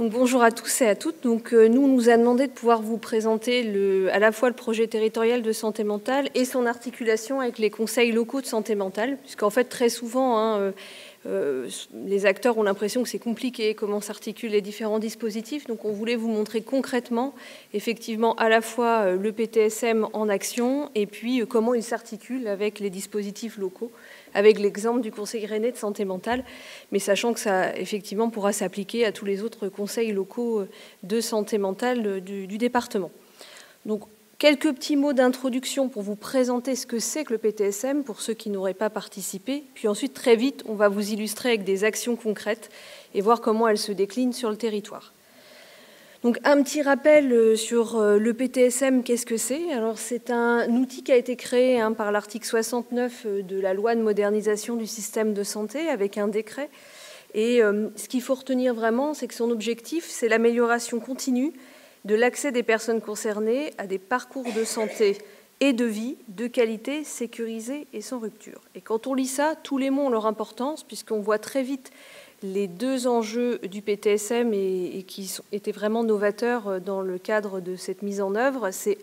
Donc, bonjour à tous et à toutes. Donc, nous, on nous a demandé de pouvoir vous présenter à la fois le projet territorial de santé mentale et son articulation avec les conseils locaux de santé mentale, puisqu'en fait, très souvent, les acteurs ont l'impression que c'est compliqué, comment s'articulent les différents dispositifs. Donc, on voulait vous montrer concrètement, effectivement, à la fois le PTSM en action et puis comment il s'articule avec les dispositifs locaux, avec l'exemple du Conseil rennais de santé mentale, mais sachant que ça, effectivement, pourra s'appliquer à tous les autres conseils locaux de santé mentale du département. Donc, quelques petits mots d'introduction pour vous présenter ce que c'est que le PTSM, pour ceux qui n'auraient pas participé. Puis ensuite, très vite, on va vous illustrer avec des actions concrètes et voir comment elles se déclinent sur le territoire. Donc, un petit rappel sur le PTSM, qu'est-ce que c'est? Alors, c'est un outil qui a été créé par l'article 69 de la loi de modernisation du système de santé avec un décret. Et ce qu'il faut retenir vraiment, c'est que son objectif, c'est l'amélioration continue de l'accès des personnes concernées à des parcours de santé et de vie de qualité, sécurisés et sans rupture. Et quand on lit ça, tous les mots ont leur importance, puisqu'on voit très vite les deux enjeux du PTSM et qui étaient vraiment novateurs dans le cadre de cette mise en œuvre. C'est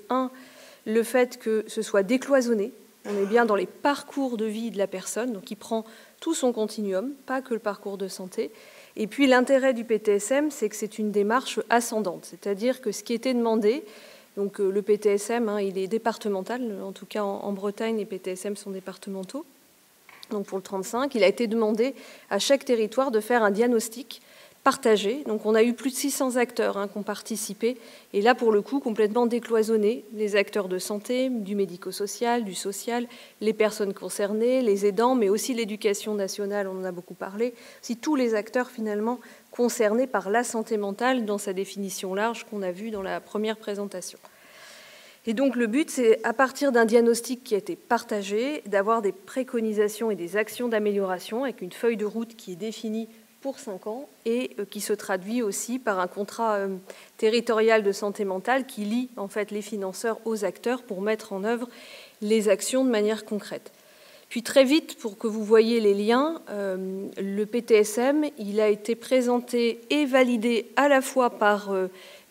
le fait que ce soit décloisonné. On est bien dans les parcours de vie de la personne, donc il prend tout son continuum, pas que le parcours de santé. Et puis l'intérêt du PTSM, c'est que c'est une démarche ascendante, c'est-à-dire que ce qui était demandé, donc le PTSM, il est départemental, en tout cas en Bretagne, les PTSM sont départementaux. Donc pour le 35, il a été demandé à chaque territoire de faire un diagnostic partagé. Donc on a eu plus de 600 acteurs qui ont participé, et là pour le coup complètement décloisonné, les acteurs de santé, du médico-social, du social, les personnes concernées, les aidants, mais aussi l'éducation nationale, on en a beaucoup parlé, aussi tous les acteurs finalement concernés par la santé mentale dans sa définition large qu'on a vue dans la première présentation. Et donc le but, c'est à partir d'un diagnostic qui a été partagé, d'avoir des préconisations et des actions d'amélioration avec une feuille de route qui est définie pour 5 ans et qui se traduit aussi par un contrat territorial de santé mentale qui lie en fait les financeurs aux acteurs pour mettre en œuvre les actions de manière concrète. Puis très vite, pour que vous voyez les liens, le PTSM, il a été présenté et validé à la fois par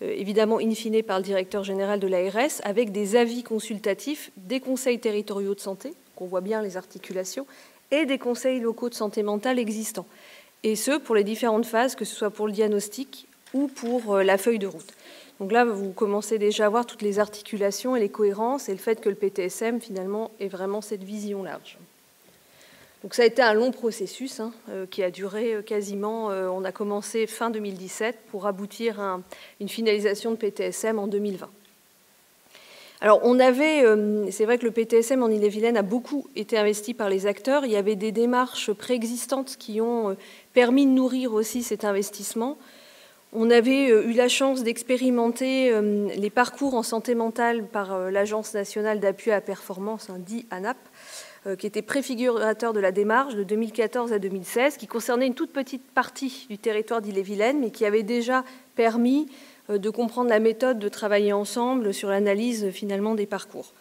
évidemment in fine par le directeur général de l'ARS, avec des avis consultatifs des conseils territoriaux de santé, qu'on voit bien les articulations, et des conseils locaux de santé mentale existants. Et ce, pour les différentes phases, que ce soit pour le diagnostic ou pour la feuille de route. Donc là, vous commencez déjà à voir toutes les articulations et les cohérences, et le fait que le PTSM, finalement, ait vraiment cette vision large. Donc ça a été un long processus qui a duré quasiment, on a commencé fin 2017 pour aboutir à une finalisation de PTSM en 2020. Alors c'est vrai que le PTSM en Ille-et-Vilaine a beaucoup été investi par les acteurs. Il y avait des démarches préexistantes qui ont permis de nourrir aussi cet investissement. On avait eu la chance d'expérimenter les parcours en santé mentale par l'Agence nationale d'appui à la performance, dit ANAP, qui était préfigurateur de la démarche de 2014 à 2016, qui concernait une toute petite partie du territoire d'Ille-et-Vilaine, mais qui avait déjà permis de comprendre la méthode de travailler ensemble sur l'analyse finalement des parcours.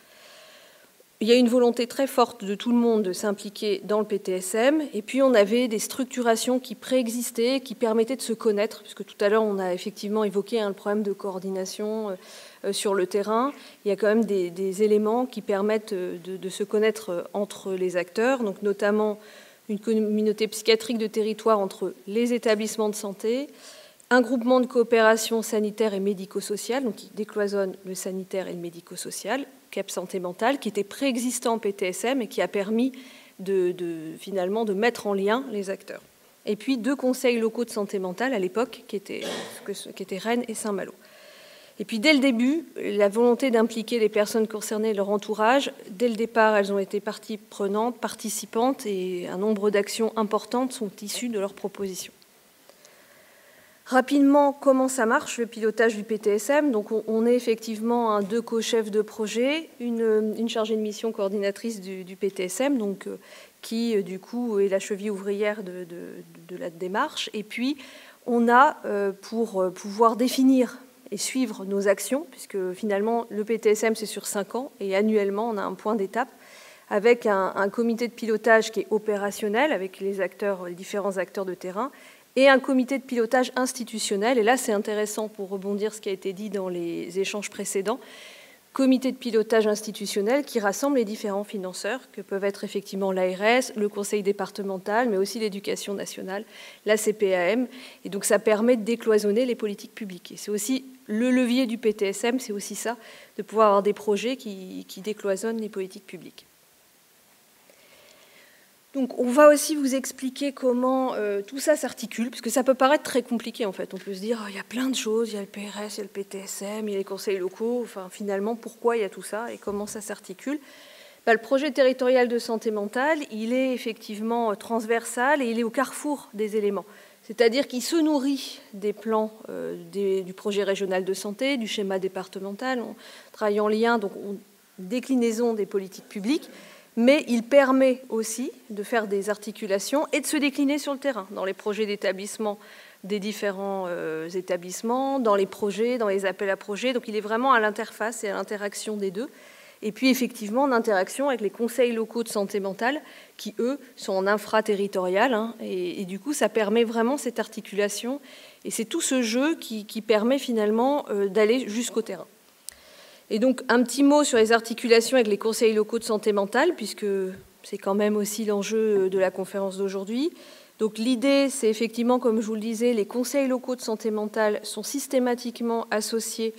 Il y a une volonté très forte de tout le monde de s'impliquer dans le PTSM, et puis on avait des structurations qui préexistaient, qui permettaient de se connaître, puisque tout à l'heure on a effectivement évoqué le problème de coordination sur le terrain. Il y a quand même des éléments qui permettent de se connaître entre les acteurs, donc notamment une communauté psychiatrique de territoire entre les établissements de santé, un groupement de coopération sanitaire et médico-sociale, donc qui décloisonne le sanitaire et le médico-social, CAP Santé Mentale, qui était préexistant en PTSM et qui a permis finalement de mettre en lien les acteurs. Et puis 2 conseils locaux de santé mentale à l'époque, qui étaient Rennes et Saint-Malo. Et puis dès le début, la volonté d'impliquer les personnes concernées et leur entourage, dès le départ, elles ont été partie prenante, participantes, et un nombre d'actions importantes sont issues de leurs propositions. Rapidement, comment ça marche, le pilotage du PTSM? Donc, on est effectivement 2 co-chefs de projet, une chargée de mission coordinatrice du PTSM, donc, qui, du coup, est la cheville ouvrière de la démarche. Et puis, on a, pour pouvoir définir et suivre nos actions, puisque finalement, le PTSM, c'est sur 5 ans, et annuellement, on a un point d'étape, avec un comité de pilotage qui est opérationnel, avec les différents acteurs de terrain, et un comité de pilotage institutionnel. Et là, c'est intéressant pour rebondir ce qui a été dit dans les échanges précédents. Comité de pilotage institutionnel qui rassemble les différents financeurs, que peuvent être effectivement l'ARS, le conseil départemental, mais aussi l'éducation nationale, la CPAM. Et donc ça permet de décloisonner les politiques publiques. Et c'est aussi le levier du PTSM, c'est aussi ça, de pouvoir avoir des projets qui décloisonnent les politiques publiques. Donc on va aussi vous expliquer comment tout ça s'articule, parce que ça peut paraître très compliqué en fait. On peut se dire, oh, il y a plein de choses, il y a le PRS, il y a le PTSM, il y a les conseils locaux, enfin finalement pourquoi il y a tout ça et comment ça s'articule. Le projet territorial de santé mentale, il est effectivement transversal et il est au carrefour des éléments. C'est-à-dire qu'il se nourrit des plans du projet régional de santé, du schéma départemental, on travaille en lien, donc déclinaison des politiques publiques, mais il permet aussi de faire des articulations et de se décliner sur le terrain, dans les projets d'établissement des différents établissements, dans les projets, dans les appels à projets. Donc il est vraiment à l'interface et à l'interaction des deux. Et puis effectivement en interaction avec les conseils locaux de santé mentale qui, eux, sont en infraterritorial. Et du coup, ça permet vraiment cette articulation. Et c'est tout ce jeu qui permet finalement d'aller jusqu'au terrain. Et donc, un petit mot sur les articulations avec les conseils locaux de santé mentale, puisque c'est quand même aussi l'enjeu de la conférence d'aujourd'hui. Donc, l'idée, c'est effectivement, comme je vous le disais, les conseils locaux de santé mentale sont systématiquement associés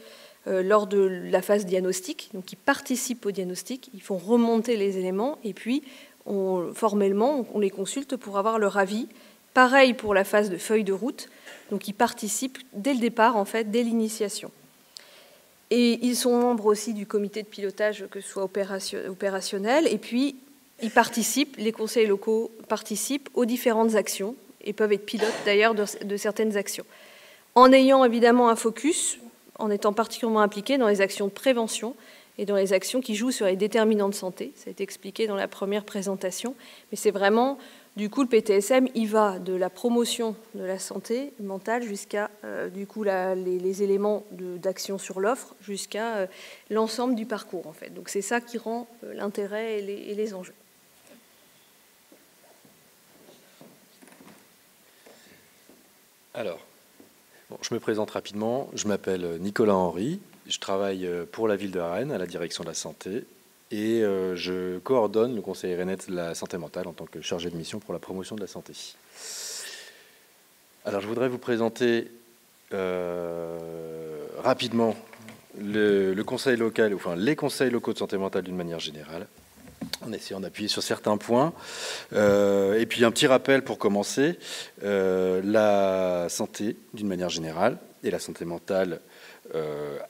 lors de la phase diagnostic. Donc, ils participent au diagnostic, ils font remonter les éléments, et puis, formellement, on les consulte pour avoir leur avis. Pareil pour la phase de feuille de route. Donc, ils participent dès le départ, en fait, dès l'initiation. Et ils sont membres aussi du comité de pilotage, que ce soit opérationnel. Et puis, ils participent, les conseils locaux participent aux différentes actions et peuvent être pilotes d'ailleurs de certaines actions. En ayant évidemment un focus, en étant particulièrement impliqués dans les actions de prévention et dans les actions qui jouent sur les déterminants de santé. Ça a été expliqué dans la première présentation. Mais c'est vraiment... Du coup, le PTSM, il va de la promotion de la santé mentale jusqu'à du coup, les éléments d'action sur l'offre, jusqu'à l'ensemble du parcours, en fait. Donc, c'est ça qui rend l'intérêt et les enjeux. Alors, bon, je me présente rapidement. Je m'appelle Nicolas Henry. Je travaille pour la ville de Rennes à la direction de la santé. Et je coordonne le conseil RNET de la santé mentale en tant que chargé de mission pour la promotion de la santé. Alors, je voudrais vous présenter rapidement le conseil local, enfin les conseils locaux de santé mentale d'une manière générale, en essayant d'appuyer sur certains points. Et puis, un petit rappel pour commencer, la santé d'une manière générale et la santé mentale,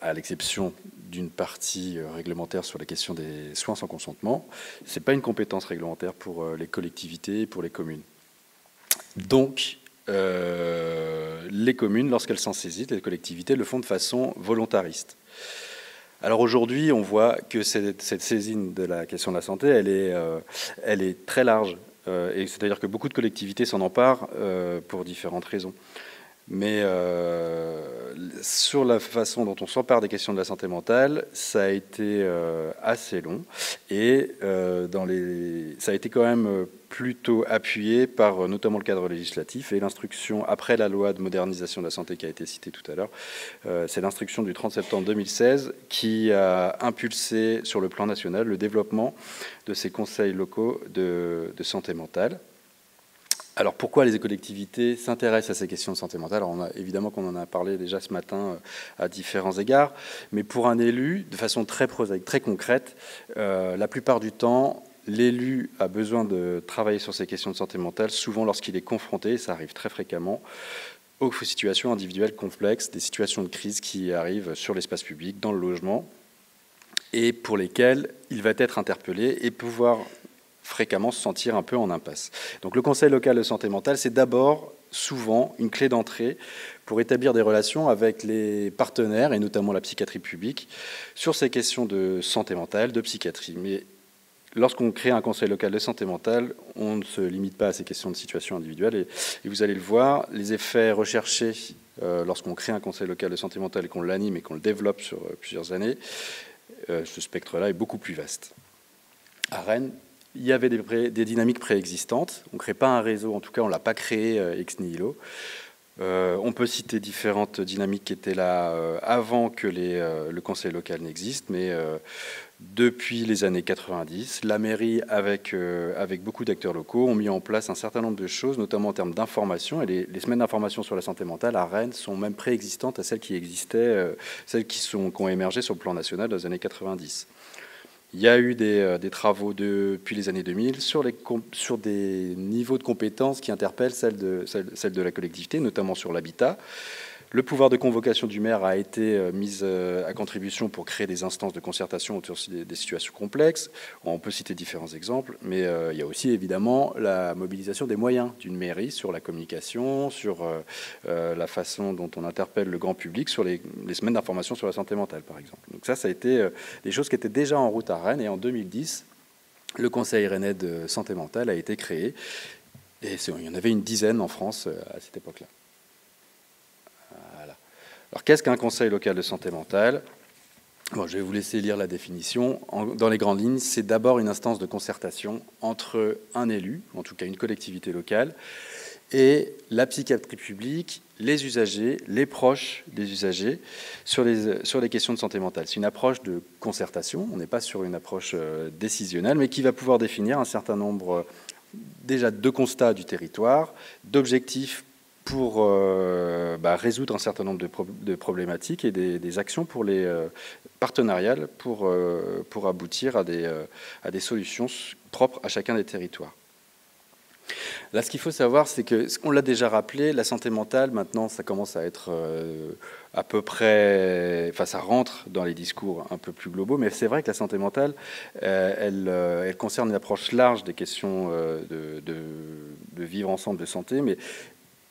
à l'exception d'une partie réglementaire sur la question des soins sans consentement, ce n'est pas une compétence réglementaire pour les collectivités et pour les communes. Donc, les communes, lorsqu'elles s'en saisissent, les collectivités le font de façon volontariste. Alors aujourd'hui, on voit que cette saisine de la question de la santé, elle est très large. Et c'est-à-dire que beaucoup de collectivités s'en emparent pour différentes raisons. Mais sur la façon dont on s'empare des questions de la santé mentale, ça a été assez long et ça a été quand même plutôt appuyé par notamment le cadre législatif et l'instruction après la loi de modernisation de la santé qui a été citée tout à l'heure. C'est l'instruction du 30 septembre 2016 qui a impulsé sur le plan national le développement de ces conseils locaux de santé mentale. Alors pourquoi les collectivités s'intéressent à ces questions de santé mentale? Alors évidemment qu'on en a parlé déjà ce matin à différents égards, mais pour un élu, de façon très prosaïque, très concrète, la plupart du temps, l'élu a besoin de travailler sur ces questions de santé mentale, souvent lorsqu'il est confronté, ça arrive très fréquemment, aux situations individuelles complexes, des situations de crise qui arrivent sur l'espace public, dans le logement, et pour lesquelles il va être interpellé et pouvoir fréquemment se sentir un peu en impasse. Donc le conseil local de santé mentale, c'est d'abord souvent une clé d'entrée pour établir des relations avec les partenaires, et notamment la psychiatrie publique, sur ces questions de santé mentale, de psychiatrie. Mais lorsqu'on crée un conseil local de santé mentale, on ne se limite pas à ces questions de situation individuelle. Et vous allez le voir, les effets recherchés lorsqu'on crée un conseil local de santé mentale et qu'on l'anime et qu'on le développe sur plusieurs années, ce spectre-là est beaucoup plus vaste. À Rennes, il y avait des dynamiques préexistantes. On ne crée pas un réseau, en tout cas on ne l'a pas créé ex nihilo. On peut citer différentes dynamiques qui étaient là avant que le conseil local n'existe, mais depuis les années 90, la mairie, avec beaucoup d'acteurs locaux, ont mis en place un certain nombre de choses, notamment en termes d'information. Et les semaines d'information sur la santé mentale à Rennes sont même préexistantes à celles qui existaient, celles qui ont émergé sur le plan national dans les années 90. Il y a eu des travaux depuis les années 2000 sur des niveaux de compétences qui interpellent celles de la collectivité, notamment sur l'habitat. Le pouvoir de convocation du maire a été mis à contribution pour créer des instances de concertation autour des situations complexes. On peut citer différents exemples, mais il y a aussi évidemment la mobilisation des moyens d'une mairie sur la communication, sur la façon dont on interpelle le grand public, sur les semaines d'information sur la santé mentale, par exemple. Donc ça a été des choses qui étaient déjà en route à Rennes, et en 2010, le Conseil rennais de santé mentale a été créé, et il y en avait une dizaine en France à cette époque-là. Alors, qu'est-ce qu'un conseil local de santé mentale ? Bon, je vais vous laisser lire la définition. Dans les grandes lignes, c'est d'abord une instance de concertation entre un élu, en tout cas une collectivité locale, et la psychiatrie publique, les usagers, les proches des usagers, sur les questions de santé mentale. C'est une approche de concertation, on n'est pas sur une approche décisionnelle, mais qui va pouvoir définir un certain nombre déjà de constats du territoire, d'objectifs pour résoudre un certain nombre de problématiques et des actions pour les partenariales pour aboutir à des solutions propres à chacun des territoires. Là, ce qu'il faut savoir, c'est que, on l'a déjà rappelé, la santé mentale, maintenant, ça commence à être à peu près... Enfin, ça rentre dans les discours un peu plus globaux, mais c'est vrai que la santé mentale, elle concerne une approche large des questions de vivre ensemble, de santé, mais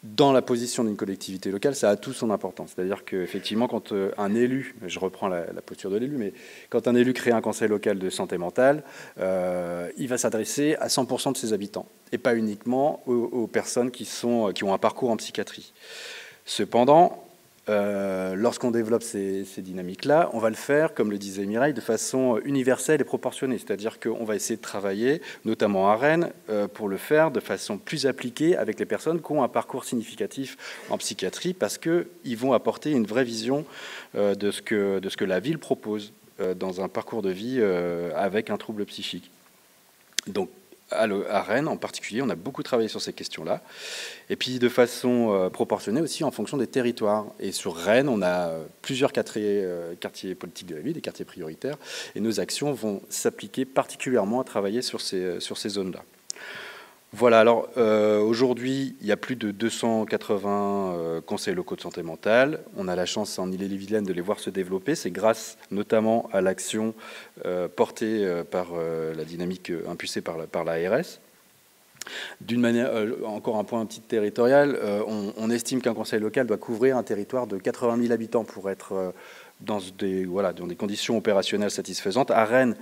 dans la position d'une collectivité locale, ça a tout son importance. C'est-à-dire qu'effectivement, quand un élu, je reprends la posture de l'élu, mais quand un élu crée un conseil local de santé mentale, il va s'adresser à 100% de ses habitants, et pas uniquement aux personnes qui ont un parcours en psychiatrie. Cependant, lorsqu'on développe ces dynamiques-là, on va le faire, comme le disait Mireille, de façon universelle et proportionnée. C'est-à-dire qu'on va essayer de travailler, notamment à Rennes, pour le faire de façon plus appliquée avec les personnes qui ont un parcours significatif en psychiatrie, parce qu'ils vont apporter une vraie vision de ce que la ville propose dans un parcours de vie avec un trouble psychique. Donc, à Rennes en particulier, on a beaucoup travaillé sur ces questions-là. Et puis de façon proportionnée aussi en fonction des territoires. Et sur Rennes, on a plusieurs quartiers politiques de la ville, des quartiers prioritaires, et nos actions vont s'appliquer particulièrement à travailler sur ces zones-là. Voilà, alors aujourd'hui, il y a plus de 280 conseils locaux de santé mentale. On a la chance en Ille-et-Vilaine de les voir se développer. C'est grâce notamment à l'action portée par la dynamique impulsée par l'ARS. D'une manière, encore un point un petit territorial, on estime qu'un conseil local doit couvrir un territoire de 80 000 habitants pour être dans des conditions opérationnelles satisfaisantes. À Rennes,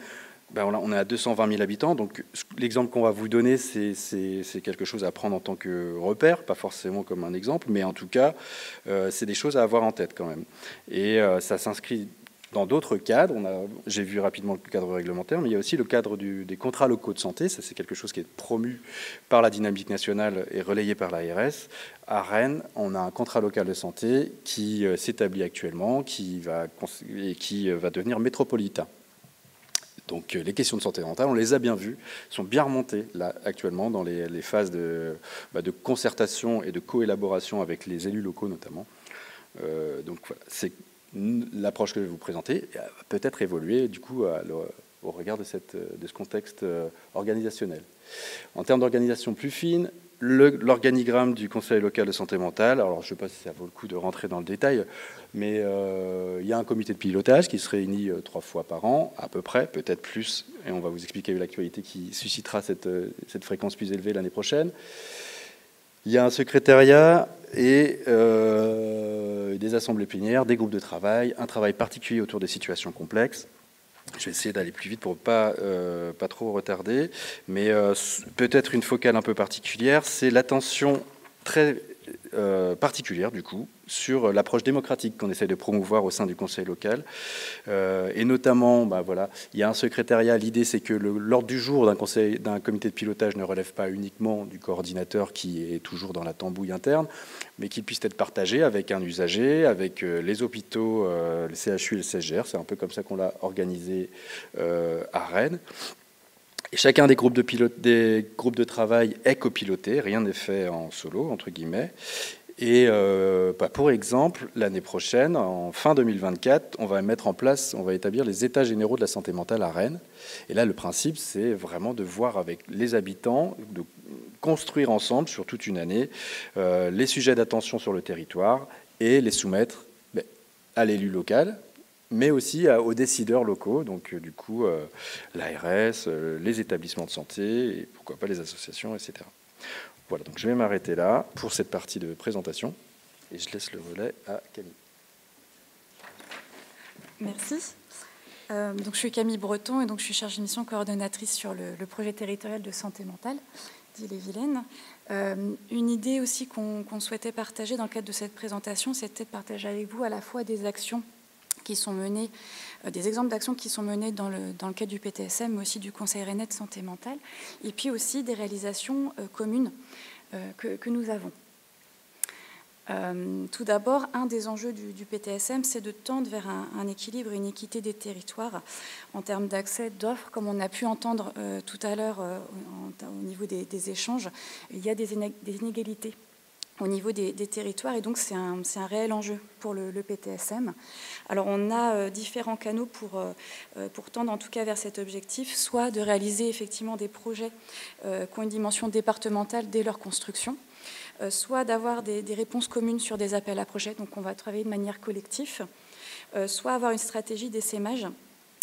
on est à 220 000 habitants, donc l'exemple qu'on va vous donner, c'est quelque chose à prendre en tant que repère, pas forcément comme un exemple, mais en tout cas, c'est des choses à avoir en tête quand même. Et ça s'inscrit dans d'autres cadres. J'ai vu rapidement le cadre réglementaire, mais il y a aussi le cadre des contrats locaux de santé. Ça, c'est quelque chose qui est promu par la dynamique nationale et relayé par l'ARS. À Rennes, on a un contrat local de santé qui s'établit actuellement, qui va devenir métropolitain. Donc les questions de santé mentale, on les a bien vues, sont bien remontées là actuellement dans les phases de concertation et de coélaboration avec les élus locaux notamment. Donc voilà, c'est l'approche que je vais vous présenter va peut-être évoluer du coup au regard de ce contexte organisationnel. En termes d'organisation plus fine, l'organigramme du Conseil local de santé mentale, alors je ne sais pas si ça vaut le coup de rentrer dans le détail, mais il y a un comité de pilotage qui se réunit 3 fois par an, à peu près, peut-être plus, et on va vous expliquer l'actualité qui suscitera cette fréquence plus élevée l'année prochaine. Il y a un secrétariat et des assemblées plénières, des groupes de travail, un travail particulier autour des situations complexes. Je vais essayer d'aller plus vite pour pas trop retarder, mais peut-être une focale un peu particulière, c'est l'attention très particulière, du coup, sur l'approche démocratique qu'on essaie de promouvoir au sein du conseil local. Et notamment, voilà, il y a un secrétariat. L'idée, c'est que l'ordre du jour d'un comité de pilotage ne relève pas uniquement du coordinateur qui est toujours dans la tambouille interne, mais qu'il puisse être partagé avec un usager, avec les hôpitaux, le CHU et le CSGR. C'est un peu comme ça qu'on l'a organisé à Rennes. Et chacun des groupes de travail est copiloté, rien n'est fait en solo, entre guillemets. Et pour exemple, l'année prochaine, en fin 2024, on va établir les états généraux de la santé mentale à Rennes. Et là, le principe, c'est vraiment de voir avec les habitants, de construire ensemble sur toute une année les sujets d'attention sur le territoire et les soumettre à l'élu local, mais aussi aux décideurs locaux, donc du coup l'ARS, les établissements de santé, et pourquoi pas les associations, etc. Voilà, donc je vais m'arrêter là pour cette partie de présentation, et je laisse le relais à Camille. Merci. Donc je suis Camille Breton, et donc je suis chargée de mission coordonnatrice sur le projet territorial de santé mentale d'Ille-et-Vilaine. Une idée aussi qu'on souhaitait partager dans le cadre de cette présentation, c'était de partager avec vous à la fois des actions qui sont menées, des exemples d'actions qui sont menées dans le cadre du PTSM, mais aussi du Conseil rennais de santé mentale, et puis aussi des réalisations communes que nous avons. Tout d'abord, un des enjeux du PTSM, c'est de tendre vers un équilibre et une équité des territoires en termes d'accès, d'offres. Comme on a pu entendre tout à l'heure au niveau des échanges, il y a des inégalités au niveau des territoires, et donc c'est un réel enjeu pour le PTSM. Alors on a différents canaux pour tendre en tout cas vers cet objectif, soit de réaliser effectivement des projets qui ont une dimension départementale dès leur construction, soit d'avoir des réponses communes sur des appels à projets, donc on va travailler de manière collective, soit avoir une stratégie d'essaimage,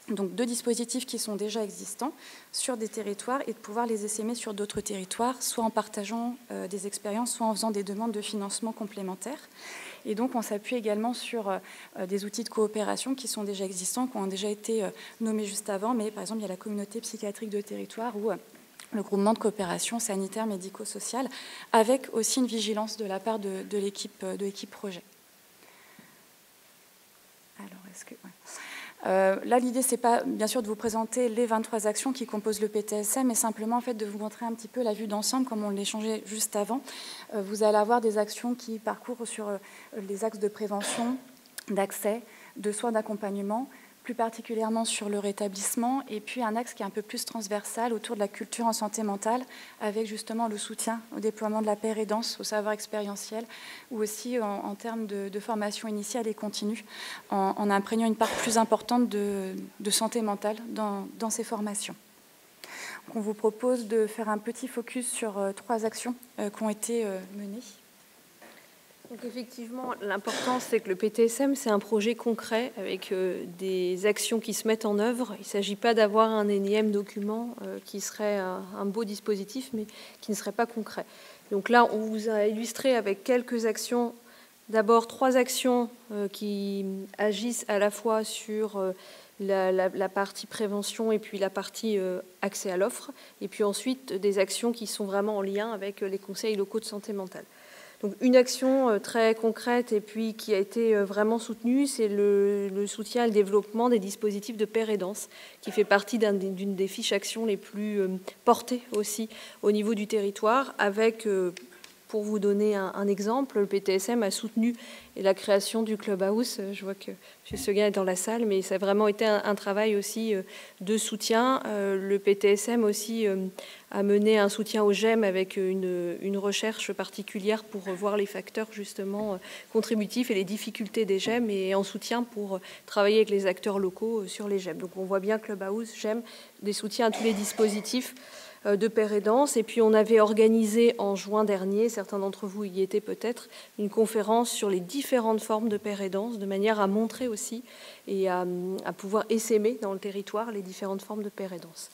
donc deux dispositifs qui sont déjà existants sur des territoires et de pouvoir les essaimer sur d'autres territoires, soit en partageant des expériences, soit en faisant des demandes de financement complémentaires. Et donc on s'appuie également sur des outils de coopération qui sont déjà existants, qui ont déjà été nommés juste avant, mais par exemple il y a la communauté psychiatrique de territoire ou le groupement de coopération sanitaire médico-sociale, avec aussi une vigilance de la part de l'équipe projet. Alors, est-ce que... Ouais. Là, l'idée, c'est pas, bien sûr, de vous présenter les 23 actions qui composent le PTSM, mais simplement, en fait, de vous montrer un petit peu la vue d'ensemble, comme on l'échangeait juste avant. Vous allez avoir des actions qui parcourent sur les axes de prévention, d'accès, de soins d'accompagnement, plus particulièrement sur le rétablissement, et puis un axe qui est un peu plus transversal autour de la culture en santé mentale, avec justement le soutien au déploiement de la pérédance, au savoir expérientiel, ou aussi en termes de formation initiale et continue, en imprégnant une part plus importante de santé mentale dans ces formations. Donc on vous propose de faire un petit focus sur 3 actions qui ont été menées. Donc effectivement, l'important, c'est que le PTSM, c'est un projet concret avec des actions qui se mettent en œuvre. Il ne s'agit pas d'avoir un énième document qui serait un beau dispositif, mais qui ne serait pas concret. Donc là, on vous a illustré avec quelques actions. D'abord, 3 actions qui agissent à la fois sur la partie prévention et puis la partie accès à l'offre. Et puis ensuite, des actions qui sont vraiment en lien avec les conseils locaux de santé mentale. Donc une action très concrète et puis qui a été vraiment soutenue, c'est le soutien et le développement des dispositifs de pérédance, qui fait partie d'une des fiches actions les plus portées aussi au niveau du territoire, avec, pour vous donner un exemple, le PTSM a soutenu la création du Clubhouse. Je vois que M. Seguin est dans la salle, mais ça a vraiment été un travail aussi de soutien. Le PTSM aussi a mené un soutien au GEM avec une recherche particulière pour voir les facteurs justement contributifs et les difficultés des GEM, et en soutien pour travailler avec les acteurs locaux sur les GEM. Donc on voit bien Clubhouse, GEM, des soutiens à tous les dispositifs de pérédance. Et puis on avait organisé en juin dernier, certains d'entre vous y étaient peut-être, une conférence sur les différentes formes de pérédance, de manière à montrer aussi et à pouvoir essaimer dans le territoire les différentes formes de pérédance.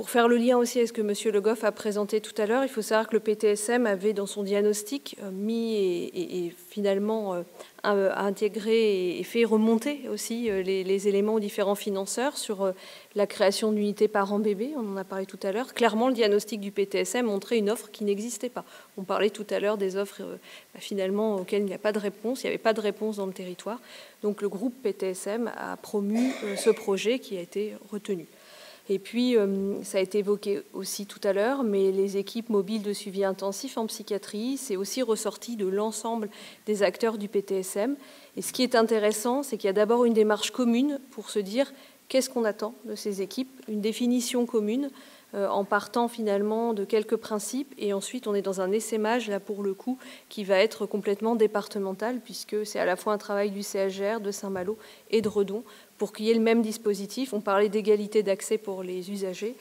Pour faire le lien aussi avec ce que M. Le Goff a présenté tout à l'heure, il faut savoir que le PTSM avait dans son diagnostic mis et finalement intégré et fait remonter aussi les éléments aux différents financeurs sur la création d'unités parents-bébés, on en a parlé tout à l'heure. Clairement, le diagnostic du PTSM montrait une offre qui n'existait pas. On parlait tout à l'heure des offres finalement auxquelles il n'y a pas de réponse, il n'y avait pas de réponse dans le territoire. Donc le groupe PTSM a promu ce projet qui a été retenu. Et puis, ça a été évoqué aussi tout à l'heure, mais les équipes mobiles de suivi intensif en psychiatrie, c'est aussi ressorti de l'ensemble des acteurs du PTSM. Et ce qui est intéressant, c'est qu'il y a d'abord une démarche commune pour se dire qu'est-ce qu'on attend de ces équipes, une définition commune en partant finalement de quelques principes. Et ensuite, on est dans un essaimage, là pour le coup, qui va être complètement départemental, puisque c'est à la fois un travail du CHR, de Saint-Malo et de Redon, pour qu'il y ait le même dispositif. On parlait d'égalité d'accès pour les usagers,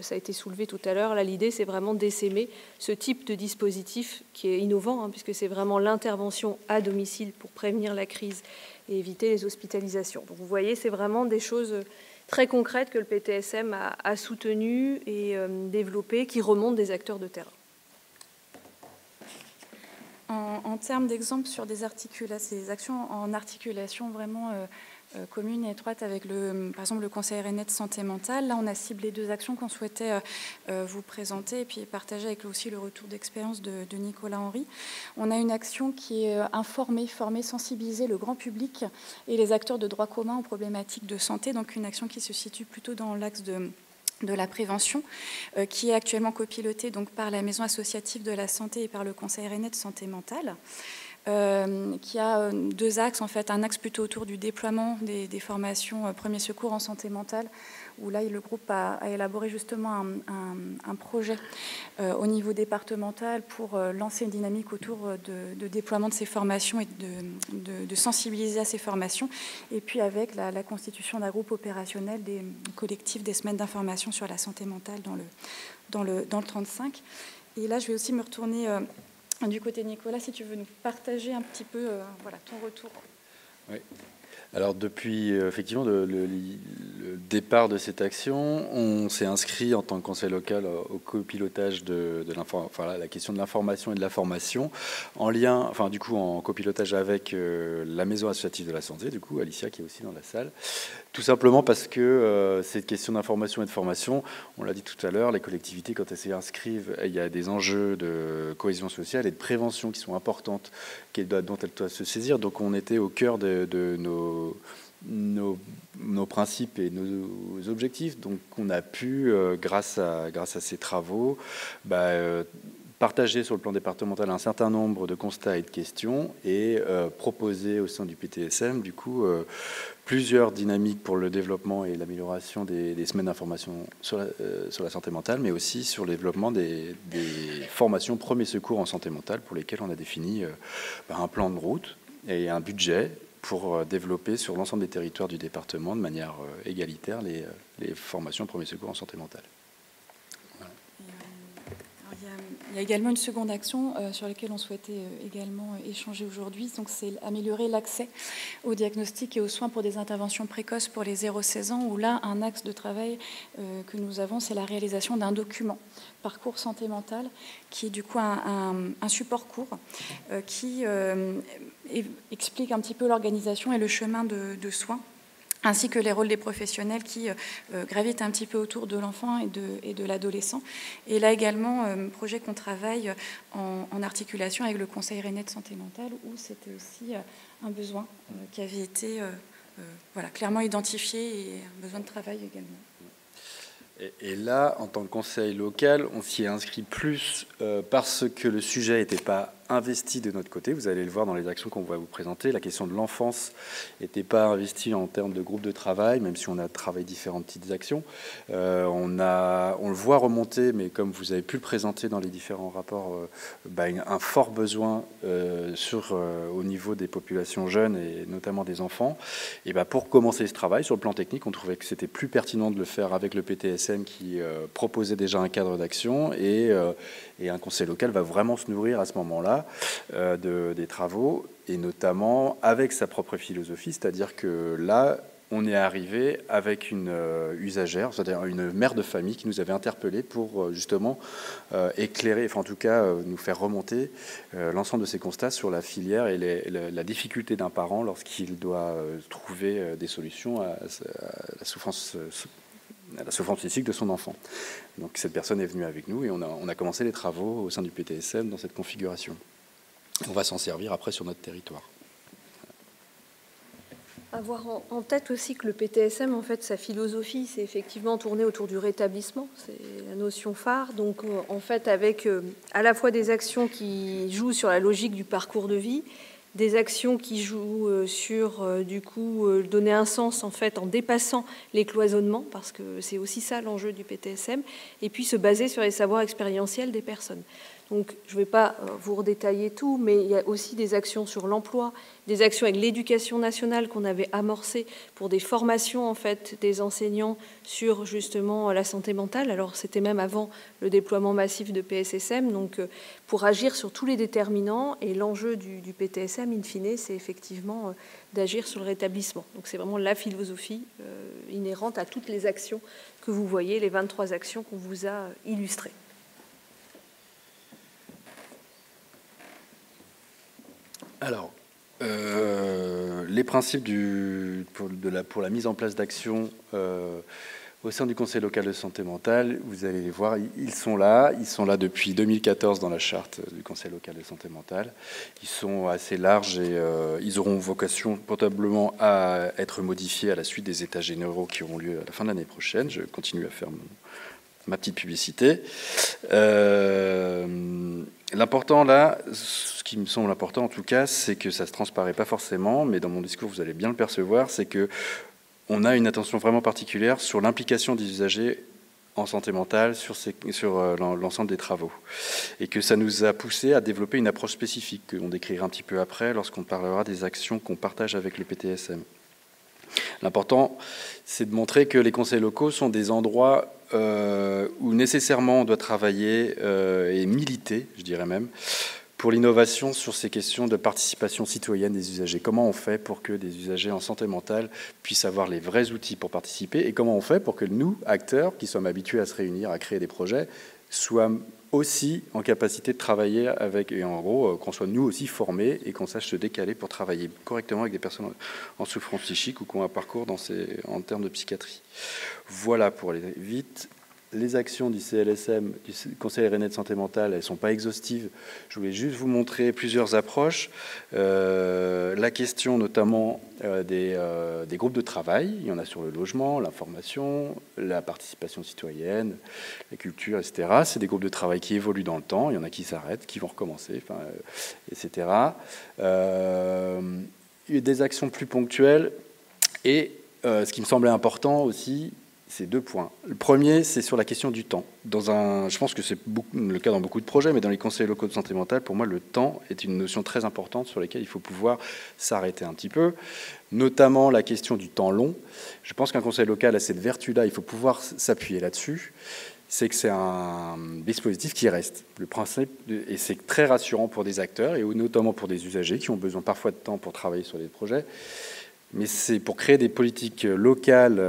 ça a été soulevé tout à l'heure. Là, l'idée, c'est vraiment d'essaimer ce type de dispositif qui est innovant, puisque c'est vraiment l'intervention à domicile pour prévenir la crise et éviter les hospitalisations. Donc vous voyez, c'est vraiment des choses très concrètes que le PTSM a soutenues et développées, qui remontent des acteurs de terrain. En termes d'exemples sur des actions en articulation vraiment commune et étroite avec, par exemple, le Conseil rennais de santé mentale. Là, on a ciblé 2 actions qu'on souhaitait vous présenter et puis partager avec aussi le retour d'expérience de Nicolas Henry. On a une action qui est informer, former, sensibiliser le grand public et les acteurs de droit commun aux problématiques de santé. Donc, une action qui se situe plutôt dans l'axe de la prévention, qui est actuellement copilotée donc, par la Maison associative de la santé et par le Conseil rennais de santé mentale. Qui a 2 axes, en fait, un axe plutôt autour du déploiement des formations premiers secours en santé mentale, où là, le groupe a élaboré justement un projet au niveau départemental pour lancer une dynamique autour de déploiement de ces formations et de sensibiliser à ces formations, et puis avec la constitution d'un groupe opérationnel des collectifs des semaines d'information sur la santé mentale dans le 35. Et là, je vais aussi me retourner du côté de Nicolas, si tu veux nous partager un petit peu ton retour. Oui. Alors depuis effectivement le départ de cette action, on s'est inscrit en tant que conseil local au copilotage de la question de l'information et de la formation, en lien, du coup en copilotage avec la Maison associative de la santé, du coup Alicia qui est aussi dans la salle. Tout simplement parce que cette question d'information et de formation, on l'a dit tout à l'heure, les collectivités, quand elles s'y inscrivent, il y a des enjeux de cohésion sociale et de prévention qui sont importantes, dont elles doivent se saisir. Donc on était au cœur de nos principes et nos objectifs. Donc on a pu, grâce à ces travaux, partager sur le plan départemental un certain nombre de constats et de questions et proposer au sein du PTSM, du coup, plusieurs dynamiques pour le développement et l'amélioration des semaines d'information sur la santé mentale, mais aussi sur le développement des formations premiers secours en santé mentale, pour lesquelles on a défini un plan de route et un budget pour développer sur l'ensemble des territoires du département de manière égalitaire les formations premiers secours en santé mentale. Il y a également une seconde action sur laquelle on souhaitait également échanger aujourd'hui. Donc, c'est améliorer l'accès au diagnostic et aux soins pour des interventions précoces pour les 0-16 ans, où là, un axe de travail que nous avons, c'est la réalisation d'un document, parcours santé mentale, qui est du coup un support court qui explique un petit peu l'organisation et le chemin de soins, ainsi que les rôles des professionnels qui gravitent un petit peu autour de l'enfant et de l'adolescent. Et là également, projet qu'on travaille en articulation avec le Conseil rennais de santé mentale, où c'était aussi un besoin qui avait été clairement identifié et un besoin de travail également. Et là, en tant que conseil local, on s'y est inscrit plus parce que le sujet n'était pas investi de notre côté. Vous allez le voir dans les actions qu'on va vous présenter. La question de l'enfance n'était pas investie en termes de groupe de travail, même si on a travaillé différentes petites actions. On le voit remonter, mais comme vous avez pu le présenter dans les différents rapports, un fort besoin au niveau des populations jeunes et notamment des enfants. Et pour commencer ce travail sur le plan technique, on trouvait que c'était plus pertinent de le faire avec le PTSM qui proposait déjà un cadre d'action et un conseil local va vraiment se nourrir à ce moment-là des travaux et notamment avec sa propre philosophie, c'est-à-dire que là, on est arrivé avec une usagère, c'est-à-dire une mère de famille qui nous avait interpellés pour justement éclairer, enfin en tout cas nous faire remonter l'ensemble de ces constats sur la filière et la difficulté d'un parent lorsqu'il doit trouver des solutions à la souffrance physique de son enfant. Donc cette personne est venue avec nous et on a commencé les travaux au sein du PTSM dans cette configuration. On va s'en servir après sur notre territoire. Avoir en tête aussi que le PTSM, en fait, sa philosophie, c'est effectivement tourné autour du rétablissement. C'est la notion phare. Donc, en fait, avec à la fois des actions qui jouent sur la logique du parcours de vie, des actions qui jouent sur, du coup, donner un sens, en fait, en dépassant les cloisonnements, parce que c'est aussi ça l'enjeu du PTSM, et puis se baser sur les savoirs expérientiels des personnes. Donc, je ne vais pas vous redétailler tout, mais il y a aussi des actions sur l'emploi, des actions avec l'éducation nationale qu'on avait amorcées pour des formations en fait des enseignants sur justement la santé mentale. Alors, c'était même avant le déploiement massif de PSSM, donc pour agir sur tous les déterminants. Et l'enjeu du PTSM, in fine, c'est effectivement d'agir sur le rétablissement. Donc, c'est vraiment la philosophie inhérente à toutes les actions que vous voyez, les 23 actions qu'on vous a illustrées. Alors, les principes pour la mise en place d'actions au sein du Conseil local de santé mentale, vous allez les voir, ils sont là depuis 2014 dans la charte du Conseil local de santé mentale. Ils sont assez larges et ils auront vocation probablement à être modifiés à la suite des états généraux qui auront lieu à la fin de l'année prochaine. Je continue à faire ma petite publicité. L'important là, ce qui me semble important en tout cas, c'est que ça ne se transparaît pas forcément, mais dans mon discours vous allez bien le percevoir, c'est qu'on a une attention vraiment particulière sur l'implication des usagers en santé mentale sur l'ensemble des travaux. Et que ça nous a poussé à développer une approche spécifique que l'on décrira un petit peu après lorsqu'on parlera des actions qu'on partage avec le PTSM. L'important, c'est de montrer que les conseils locaux sont des endroits où nécessairement on doit travailler et militer, je dirais même, pour l'innovation sur ces questions de participation citoyenne des usagers. Comment on fait pour que des usagers en santé mentale puissent avoir les vrais outils pour participer et comment on fait pour que nous, acteurs, qui sommes habitués à se réunir, à créer des projets, soient aussi en capacité de travailler avec, et en gros, qu'on soit nous aussi formés et qu'on sache se décaler pour travailler correctement avec des personnes en souffrance psychique ou qui ont un parcours en termes de psychiatrie. Voilà pour aller vite. Les actions du CLSM, du Conseil rennais de santé mentale, elles ne sont pas exhaustives. Je voulais juste vous montrer plusieurs approches. La question notamment des groupes de travail. Il y en a sur le logement, l'information, la participation citoyenne, la culture, etc. C'est des groupes de travail qui évoluent dans le temps. Il y en a qui s'arrêtent, qui vont recommencer, etc. Il y a des actions plus ponctuelles. Et ce qui me semblait important aussi, c'est 2 points. Le premier, c'est sur la question du temps. Je pense que c'est le cas dans beaucoup de projets, mais dans les conseils locaux de santé mentale, pour moi, le temps est une notion très importante sur laquelle il faut pouvoir s'arrêter un petit peu, notamment la question du temps long. Je pense qu'un conseil local a cette vertu-là, il faut pouvoir s'appuyer là-dessus. C'est que c'est un dispositif qui reste. Le principe, et c'est très rassurant pour des acteurs, et notamment pour des usagers qui ont besoin parfois de temps pour travailler sur des projets. Mais c'est pour créer des politiques locales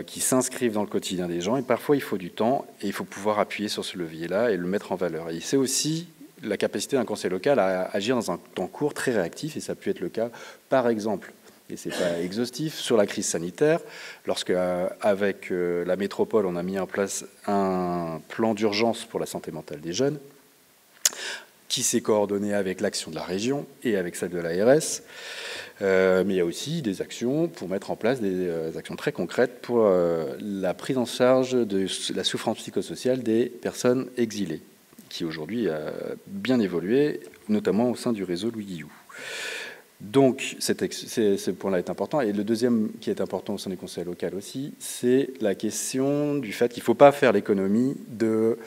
qui s'inscrivent dans le quotidien des gens. Et parfois, il faut du temps et il faut pouvoir appuyer sur ce levier-là et le mettre en valeur. Et c'est aussi la capacité d'un conseil local à agir dans un temps court très réactif. Et ça a pu être le cas, par exemple, et ce n'est pas exhaustif, sur la crise sanitaire, lorsque, avec la métropole, on a mis en place un plan d'urgence pour la santé mentale des jeunes, qui s'est coordonné avec l'action de la région et avec celle de l'ARS. Mais il y a aussi des actions pour mettre en place des actions très concrètes pour la prise en charge de la souffrance psychosociale des personnes exilées, qui aujourd'hui a bien évolué, notamment au sein du réseau Louis Guillou. Donc, ce point-là est important. Et le deuxième qui est important au sein du conseil local aussi, c'est la question du fait qu'il ne faut pas faire l'économie de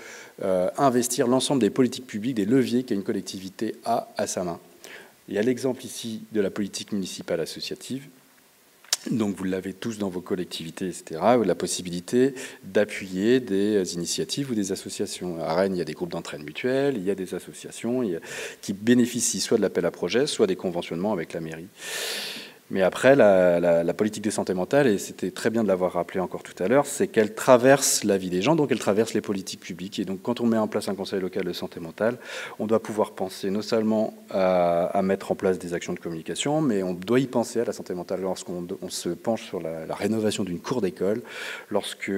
investir l'ensemble des politiques publiques, des leviers qu'une collectivité a à sa main. Il y a l'exemple ici de la politique municipale associative. Donc vous l'avez tous dans vos collectivités, etc. La possibilité d'appuyer des initiatives ou des associations. À Rennes, il y a des groupes d'entraide mutuelle, il y a des associations qui bénéficient soit de l'appel à projet, soit des conventionnements avec la mairie. Mais après, la politique de santé mentale, et c'était très bien de l'avoir rappelé encore tout à l'heure, c'est qu'elle traverse la vie des gens, donc elle traverse les politiques publiques. Et donc quand on met en place un conseil local de santé mentale, on doit pouvoir penser non seulement à mettre en place des actions de communication, mais on doit y penser à la santé mentale lorsqu'on se penche sur la rénovation d'une cour d'école, lorsque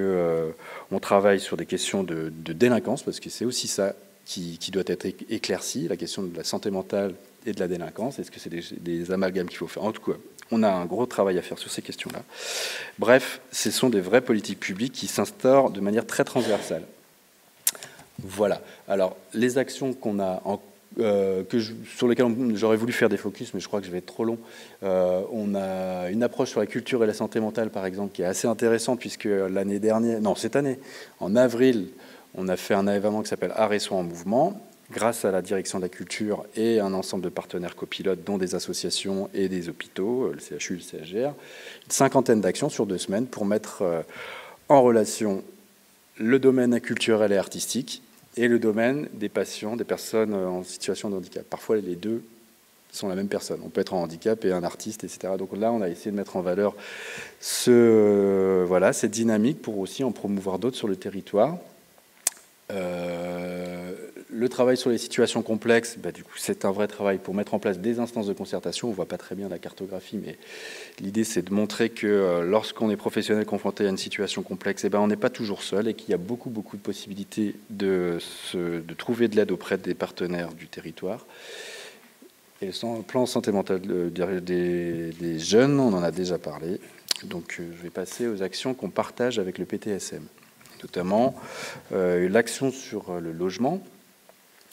on travaille sur des questions de délinquance, parce que c'est aussi ça qui doit être éclairci, la question de la santé mentale et de la délinquance. Est-ce que c'est des amalgames qu'il faut faire? En tout cas, on a un gros travail à faire sur ces questions-là. Bref, ce sont des vraies politiques publiques qui s'instaurent de manière très transversale. Voilà. Alors, les actions qu'on a sur lesquelles j'aurais voulu faire des focus, mais je crois que je vais être trop long. On a une approche sur la culture et la santé mentale, par exemple, qui est assez intéressante, puisque cette année, en avril, on a fait un événement qui s'appelle Arrêt Soins en Mouvement, grâce à la direction de la culture et un ensemble de partenaires copilotes, dont des associations et des hôpitaux, le CHU, le CHGR, une cinquantaine d'actions sur 2 semaines pour mettre en relation le domaine culturel et artistique et le domaine des patients, des personnes en situation de handicap. Parfois, les deux sont la même personne. On peut être en handicap et un artiste, etc. Donc là, on a essayé de mettre en valeur cette dynamique pour aussi en promouvoir d'autres sur le territoire. Le travail sur les situations complexes, du coup, c'est un vrai travail pour mettre en place des instances de concertation. On ne voit pas très bien la cartographie, mais l'idée, c'est de montrer que lorsqu'on est professionnel confronté à une situation complexe, on n'est pas toujours seul et qu'il y a beaucoup de possibilités de trouver de l'aide auprès des partenaires du territoire. Et le plan santé mentale des jeunes, on en a déjà parlé. Donc, je vais passer aux actions qu'on partage avec le PTSM. Notamment l'action sur le logement.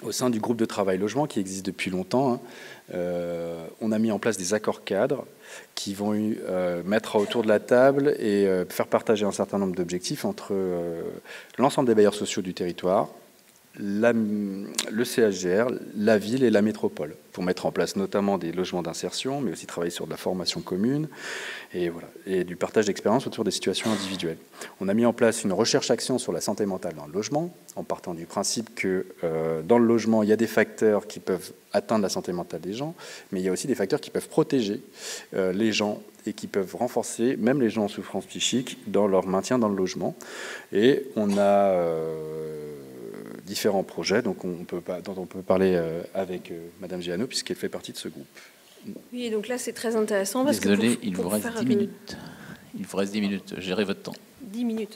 Au sein du groupe de travail logement qui existe depuis longtemps, on a mis en place des accords cadres qui vont mettre autour de la table et faire partager un certain nombre d'objectifs entre l'ensemble des bailleurs sociaux du territoire, le CHGR, la ville et la métropole, pour mettre en place notamment des logements d'insertion, mais aussi travailler sur de la formation commune et du partage d'expériences autour des situations individuelles. On a mis en place une recherche-action sur la santé mentale dans le logement, en partant du principe que dans le logement, il y a des facteurs qui peuvent atteindre la santé mentale des gens, mais il y a aussi des facteurs qui peuvent protéger les gens et qui peuvent renforcer même les gens en souffrance psychique dans leur maintien dans le logement. Et on a différents projets dont on peut parler avec Madame Géano, puisqu'elle fait partie de ce groupe. Oui, donc là, c'est très intéressant. Parce Désolé, il vous reste 10 minutes. Il vous reste 10 minutes. Gérez votre temps. 10 minutes.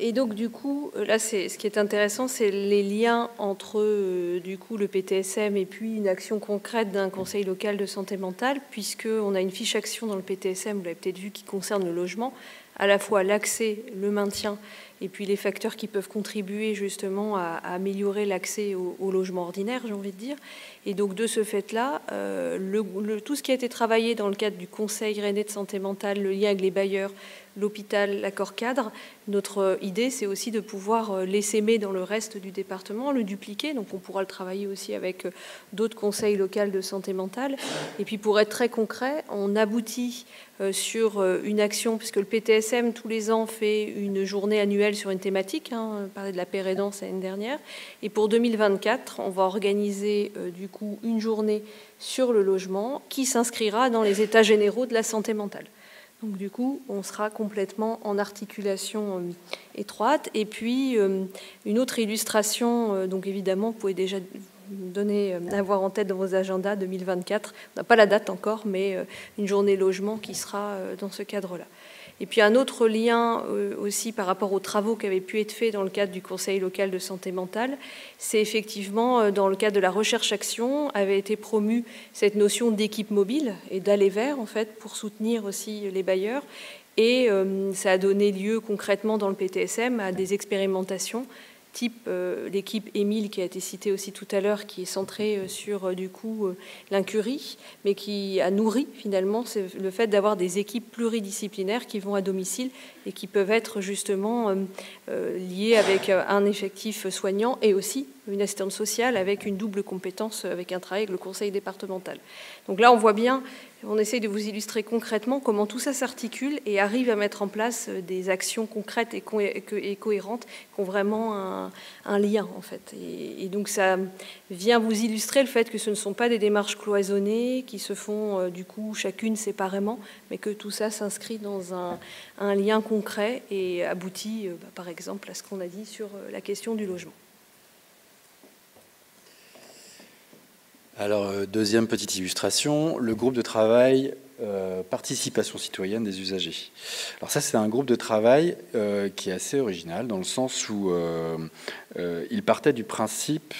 Et donc, du coup, là, ce qui est intéressant, c'est les liens entre, du coup, le PTSM et puis une action concrète d'un conseil local de santé mentale, puisqu'on a une fiche action dans le PTSM, vous l'avez peut-être vu, qui concerne le logement, à la fois l'accès, le maintien, et puis les facteurs qui peuvent contribuer justement à améliorer l'accès au logement ordinaire, j'ai envie de dire. Et donc de ce fait-là, tout ce qui a été travaillé dans le cadre du Conseil rennais de santé mentale, le lien avec les bailleurs, l'hôpital, l'accord cadre, notre idée, c'est aussi de pouvoir l'essaimer dans le reste du département, le dupliquer. Donc on pourra le travailler aussi avec d'autres conseils locaux de santé mentale. Et puis pour être très concret, on aboutit sur une action, puisque le PTSM, tous les ans, fait une journée annuelle sur une thématique. On parlait de la pérédance l'année dernière. Et pour 2024, on va organiser du coup une journée sur le logement qui s'inscrira dans les états généraux de la santé mentale. Donc du coup, on sera complètement en articulation étroite. Et puis, une autre illustration, donc évidemment, vous pouvez déjà avoir en tête dans vos agendas 2024. On n'a pas la date encore, mais une journée logement qui sera dans ce cadre-là. Et puis un autre lien aussi par rapport aux travaux qui avaient pu être faits dans le cadre du Conseil local de santé mentale, c'est effectivement dans le cadre de la recherche-action avait été promue cette notion d'équipe mobile et d'aller vers en fait pour soutenir aussi les bailleurs. Et ça a donné lieu concrètement dans le PTSM à des expérimentations type l'équipe Émile qui a été citée aussi tout à l'heure, qui est centrée sur du coup l'incurie, mais qui a nourri finalement c'est le fait d'avoir des équipes pluridisciplinaires qui vont à domicile et qui peuvent être justement liées avec un effectif soignant et aussi une assistante sociale avec une double compétence, avec un travail avec le conseil départemental. Donc là, on voit bien, on essaye de vous illustrer concrètement comment tout ça s'articule et arrive à mettre en place des actions concrètes et cohérentes qui ont vraiment un lien, en fait. Et donc, ça vient vous illustrer le fait que ce ne sont pas des démarches cloisonnées qui se font, du coup, chacune séparément, mais que tout ça s'inscrit dans un lien concret et aboutit, par exemple, à ce qu'on a dit sur la question du logement. Alors, deuxième petite illustration, le groupe de travail participation citoyenne des usagers. Alors ça, c'est un groupe de travail qui est assez original, dans le sens où il partait du principe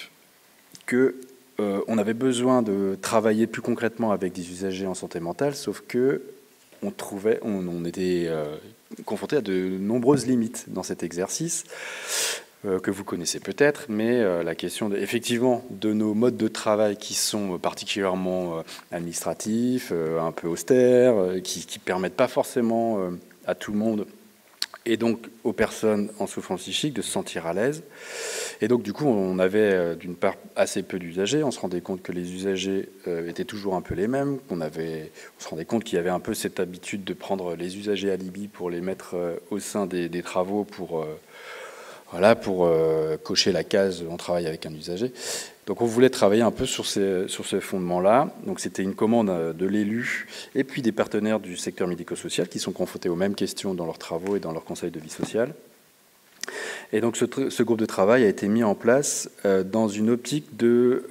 que on avait besoin de travailler plus concrètement avec des usagers en santé mentale, sauf que on était confronté à de nombreuses limites dans cet exercice, que vous connaissez peut-être, mais la question effectivement de nos modes de travail qui sont particulièrement administratifs, un peu austères, qui ne permettent pas forcément à tout le monde et donc aux personnes en souffrance psychique de se sentir à l'aise. Et donc du coup, on avait d'une part assez peu d'usagers, on se rendait compte que les usagers étaient toujours un peu les mêmes, on se rendait compte qu'il y avait un peu cette habitude de prendre les usagers alibi pour les mettre au sein des travaux pour cocher la case « on travaille avec un usager ». Donc on voulait travailler un peu sur ce fondement-là. Donc c'était une commande de l'élu et puis des partenaires du secteur médico-social qui sont confrontés aux mêmes questions dans leurs travaux et dans leurs conseils de vie sociale. Et donc ce groupe de travail a été mis en place dans une optique de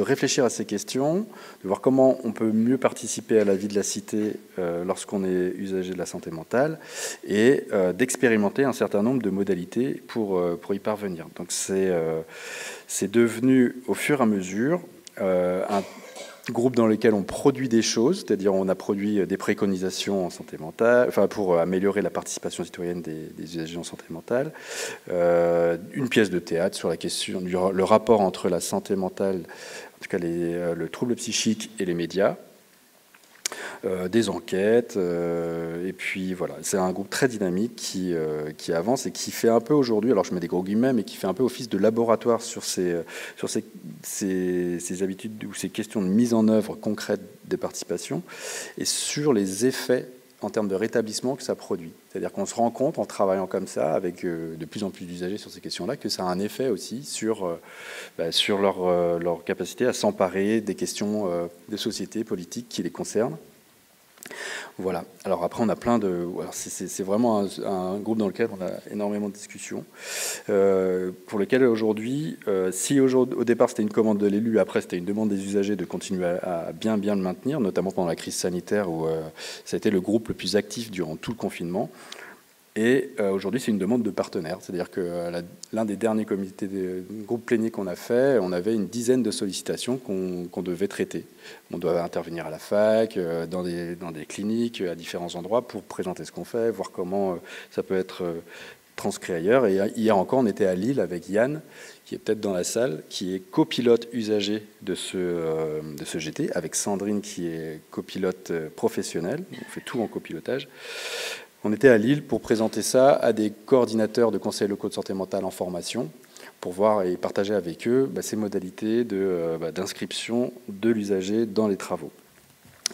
réfléchir à ces questions, de voir comment on peut mieux participer à la vie de la cité lorsqu'on est usager de la santé mentale, et d'expérimenter un certain nombre de modalités pour y parvenir. Donc c'est devenu au fur et à mesure un groupe dans lequel on produit des choses, c'est-à-dire on a produit des préconisations en santé mentale, pour améliorer la participation citoyenne des usagers en santé mentale, une pièce de théâtre sur la question le rapport entre la santé mentale, en tout cas le trouble psychique et les médias, des enquêtes, et puis voilà, c'est un groupe très dynamique qui avance et qui fait un peu aujourd'hui, alors je mets des gros guillemets, mais qui fait un peu office de laboratoire sur ces habitudes ou ces questions de mise en œuvre concrète des participations et sur les effets en termes de rétablissement que ça produit. C'est-à-dire qu'on se rend compte, en travaillant comme ça, avec de plus en plus d'usagers sur ces questions-là, que ça a un effet aussi sur leur capacité à s'emparer des questions de société politique qui les concernent. Voilà. Alors après, on a plein de... C'est vraiment un groupe dans lequel on a énormément de discussions, pour lequel aujourd'hui, si au départ c'était une commande de l'élu, après c'était une demande des usagers de continuer à bien le maintenir, notamment pendant la crise sanitaire où ça a été le groupe le plus actif durant tout le confinement. Et aujourd'hui, c'est une demande de partenaires. C'est-à-dire que l'un des derniers comités de groupe plénier qu'on a fait, on avait une dizaine de sollicitations qu'on devait traiter. On doit intervenir à la fac, dans des cliniques, à différents endroits pour présenter ce qu'on fait, voir comment ça peut être transcrit ailleurs. Et hier encore, on était à Lille avec Yann, qui est peut-être dans la salle, qui est copilote usager de ce GT, avec Sandrine, qui est copilote professionnelle. On fait tout en copilotage. On était à Lille pour présenter ça à des coordinateurs de conseils locaux de santé mentale en formation, pour voir et partager avec eux ces modalités d'inscription de l'usager dans les travaux.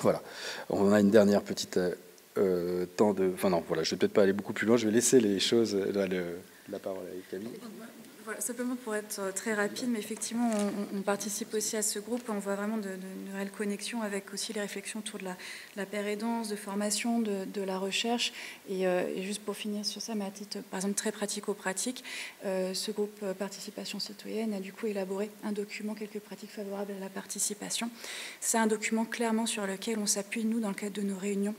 Voilà. On a une dernière petite temps de... Enfin non, voilà, je ne vais peut-être pas aller beaucoup plus loin, je vais laisser les choses, la parole à Camille. Voilà, simplement pour être très rapide, mais effectivement, on participe aussi à ce groupe. On voit vraiment de réelles connexions avec aussi les réflexions autour de la pérédance, de formation, de la recherche. Et juste pour finir sur ça, mais à titre, par exemple, très pratico-pratique, ce groupe Participation citoyenne a du coup élaboré un document, quelques pratiques favorables à la participation. C'est un document clairement sur lequel on s'appuie, nous, dans le cadre de nos réunions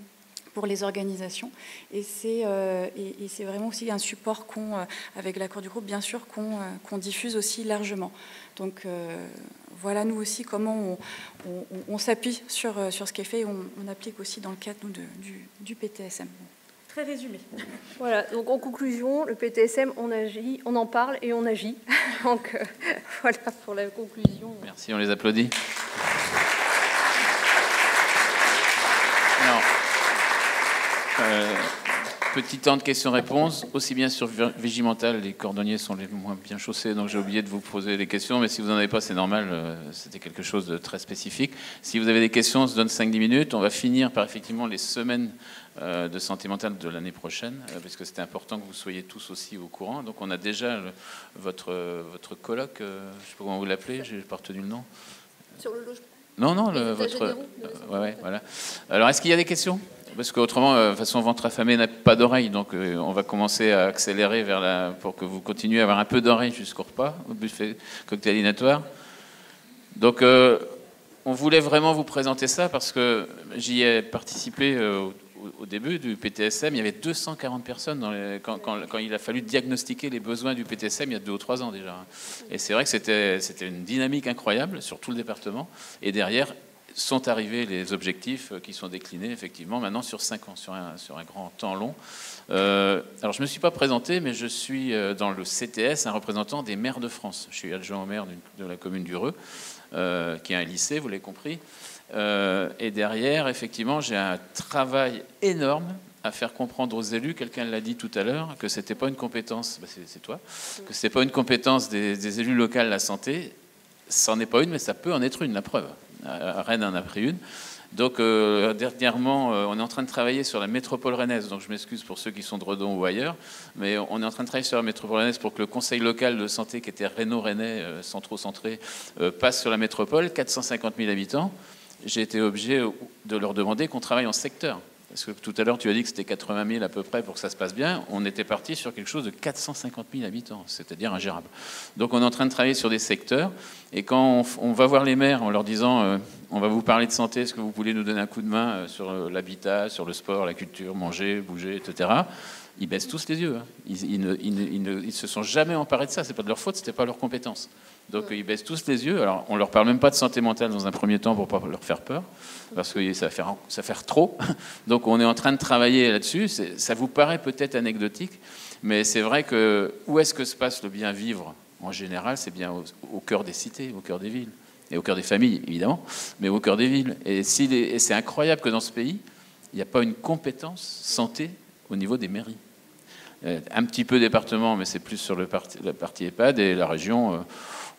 pour les organisations, et c'est vraiment aussi un support avec l'accord du groupe, bien sûr, qu'on diffuse aussi largement. Donc voilà, nous aussi, comment on s'appuie sur ce qui est fait, et on applique aussi dans le cadre du PTSM. Très résumé. Voilà, donc en conclusion, le PTSM, on agit, on en parle et on agit. Donc voilà pour la conclusion. Merci, on les applaudit. petit temps de questions-réponses, aussi bien sur Vigimental, les cordonniers sont les moins bien chaussés, donc j'ai oublié de vous poser les questions, mais si vous n'en avez pas, c'est normal, c'était quelque chose de très spécifique. Si vous avez des questions, on se donne 5-10 minutes, on va finir par effectivement les semaines de santé mentale de l'année prochaine, parce que c'était important que vous soyez tous aussi au courant. Donc on a déjà votre colloque, je ne sais pas comment vous l'appelez, j'ai pas retenu le nom. Sur le logement. Non, votre... ouais, voilà. Alors, est-ce qu'il y a des questions? Parce qu'autrement, de toute façon, ventre affamé n'a pas d'oreille, donc on va commencer à accélérer pour que vous continuiez à avoir un peu d'oreille jusqu'au repas, au buffet cocktailinatoire. Donc, on voulait vraiment vous présenter ça parce que j'y ai participé au début du PTSM. Il y avait 240 personnes quand il a fallu diagnostiquer les besoins du PTSM il y a 2 ou 3 ans déjà. Et c'est vrai que c'était une dynamique incroyable sur tout le département. Et derrière sont arrivés les objectifs qui sont déclinés effectivement maintenant sur 5 ans, sur un grand temps long. Alors je ne me suis pas présenté, mais je suis dans le CTS, un représentant des maires de France. Je suis adjoint au maire de la commune d'Ureux, qui est un lycée, vous l'avez compris. Et derrière, effectivement, j'ai un travail énorme à faire comprendre aux élus, quelqu'un l'a dit tout à l'heure, que c'était pas une compétence, c'est toi, que c'était pas une compétence des élus locaux la santé. Ça n'en est pas une, mais ça peut en être une, la preuve. Rennes en a pris une. Donc, dernièrement, on est en train de travailler sur la métropole rennaise. Donc, je m'excuse pour ceux qui sont de Redon ou ailleurs, mais on est en train de travailler sur la métropole rennaise pour que le conseil local de santé, qui était rhéno-rennais, centro-centré, passe sur la métropole, 450 000 habitants. J'ai été obligé de leur demander qu'on travaille en secteur. Parce que tout à l'heure, tu as dit que c'était 80 000 à peu près pour que ça se passe bien. On était parti sur quelque chose de 450 000 habitants, c'est-à-dire ingérable. Donc on est en train de travailler sur des secteurs. Et quand on va voir les maires en leur disant on va vous parler de santé, est-ce que vous voulez nous donner un coup de main sur l'habitat, sur le sport, la culture, manger, bouger, etc. Ils baissent tous les yeux. Hein. Ils ne se sont jamais emparés de ça. C'est pas de leur faute, c'était pas leur compétence. Donc ils baissent tous les yeux. Alors on leur parle même pas de santé mentale dans un premier temps pour pas leur faire peur, parce que ça va faire trop. Donc on est en train de travailler là-dessus. Ça vous paraît peut-être anecdotique, mais c'est vrai que où est-ce que se passe le bien vivre en général? C'est bien au cœur des cités, au cœur des villes, et au cœur des familles évidemment, mais au cœur des villes. Et c'est incroyable que dans ce pays, il n'y a pas une compétence santé au niveau des mairies. Un petit peu département, mais c'est plus sur la partie EHPAD, et la région.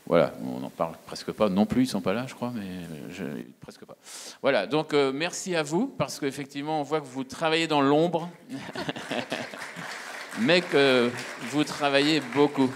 Voilà, on n'en parle presque pas non plus, ils ne sont pas là, je crois, mais presque pas. Voilà, donc merci à vous, parce qu'effectivement, on voit que vous travaillez dans l'ombre, mais que vous travaillez beaucoup.